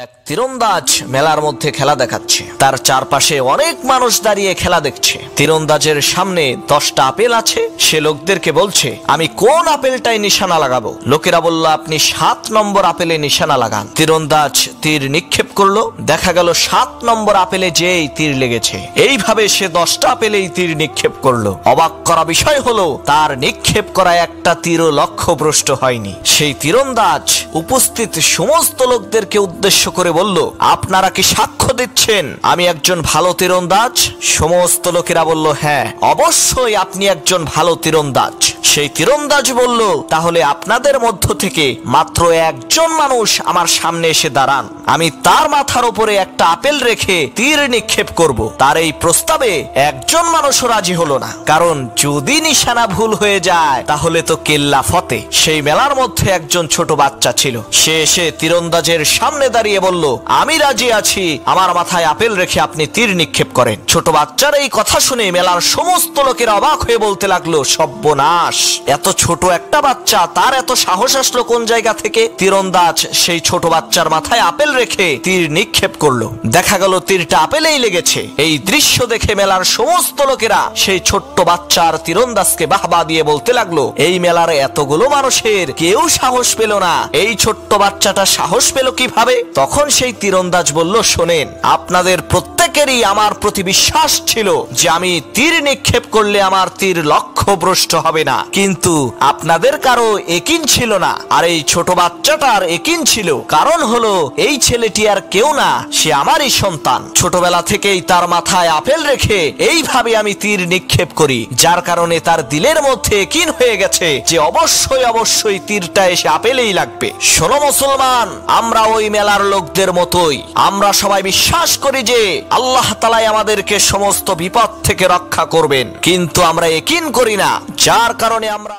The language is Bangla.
এক তীরন্দাজ মেলার মধ্যে খেলা দেখাচ্ছে। তার চারপাশে অনেক মানুষ দাঁড়িয়ে খেলা দেখছে। তীরন্দাজের সামনে 10টা আপেল আছে। সে লোকদেরকে বলছে, আমি কোন আপেলটাই নিশানা লাগাবো? লোকেরা বলল, আপনি 7 নম্বর আপেলে নিশানা লাগান। তীরন্দাজ তীর নিক্ষেপ করলো। দেখা গেল 7 নম্বর আপেলে যেই তীর লেগেছে। এইভাবে সে 10টা আপেলেই তীর নিক্ষেপ করলো। অবাক করা বিষয় হলো, তার নিক্ষেপ করা একটা তীরও লক্ষ্যভ্রষ্ট হয়নি। সেই তীরন্দাজ উপস্থিত সমস্ত লোকদেরকে উদ্দেশ্য করে বলল, আপনারা কি সাক্ষ্য দিচ্ছেন আমি একজন ভালো তীরন্দাজ? সমস্ত লোকেরা বলল, হ্যাঁ, অবশ্যই আপনি একজন ভালো তীরন্দাজ। সেই তীরন্দাজ বলল, তাহলে আপনাদের মধ্য থেকে মাত্র একজন মানুষ আমার সামনে এসে দাঁড়ান, আমি তার মাথার উপরে একটা আপেল রেখে তীর নিক্ষেপ করব। তার এই প্রস্তাবে একজন মানুষও রাজি হলো না, কারণ যদি নিশানা ভুল হয়ে যায় তাহলে তো কেল্লা ফতে। সেই মেলার মধ্যে একজন ছোট বাচ্চা ছিল। সে এসে তীরন্দাজের সামনে দাঁড়িয়ে বলল, আমি রাজি আছি, আমার মাথায় আপেল রেখে আপনি তীর নিক্ষেপ করেন। ছোট বাচ্চার এই কথা শুনে মেলার সমস্ত লোকেরা অবাক হয়ে বলতে লাগলো, সর্বনাশ, এত ছোট একটা বাচ্চা, তার এত সাহস আসলো কোন জায়গা থেকে? তীরন্দাজ সেই ছোট বাচ্চার মাথায় আপেল রেখে তীর নিক্ষেপ করলো। দেখা গেল তীরটা আপেলেই লেগেছে। এই দৃশ্য দেখে মেলার সমস্ত লোকেরা সেই ছোট্ট বাচ্চার তীরন্দাজকে বাহবা দিয়ে বলতে লাগলো, এই মেলার এতগুলো মানুষের কেউ সাহস পেল না, এই ছোট্ট বাচ্চাটা সাহস পেল কিভাবে? তখন সেই তীরন্দাজ বলল, শোনেন, আপনাদের প্রত্যেকেরই আমার প্রতি বিশ্বাস ছিল যে আমি তীর নিক্ষেপ করলে আমার তীর লক্ষ্যভ্রষ্ট হবে না, কিন্তু আপনাদের কারো একিন ছিল না। আর এই ছোট বাচ্চাটার একিন ছিল। কারণ হলো, এই ছেলেটি আর কেউ না, সে আমারই সন্তান। ছোটবেলা থেকেই তার মাথায় আপেল রেখে এইভাবে আমি তীর নিক্ষেপ করি, যার কারণে তার দিলের মধ্যে একিন হয়ে গেছে যে অবশ্যই অবশ্যই তীরটা এসে আপেলেই লাগবে। শোনো মুসলমান, আমরা ওই মেলার লোকদের মতোই, আমরা সবাই বিশ্বাস করি যে আল্লাহ তাআলাই আমাদেরকে সমস্ত বিপদ থেকে রক্ষা করবেন, কিন্তু আমরা একিন করি না, যার কারণে আমরা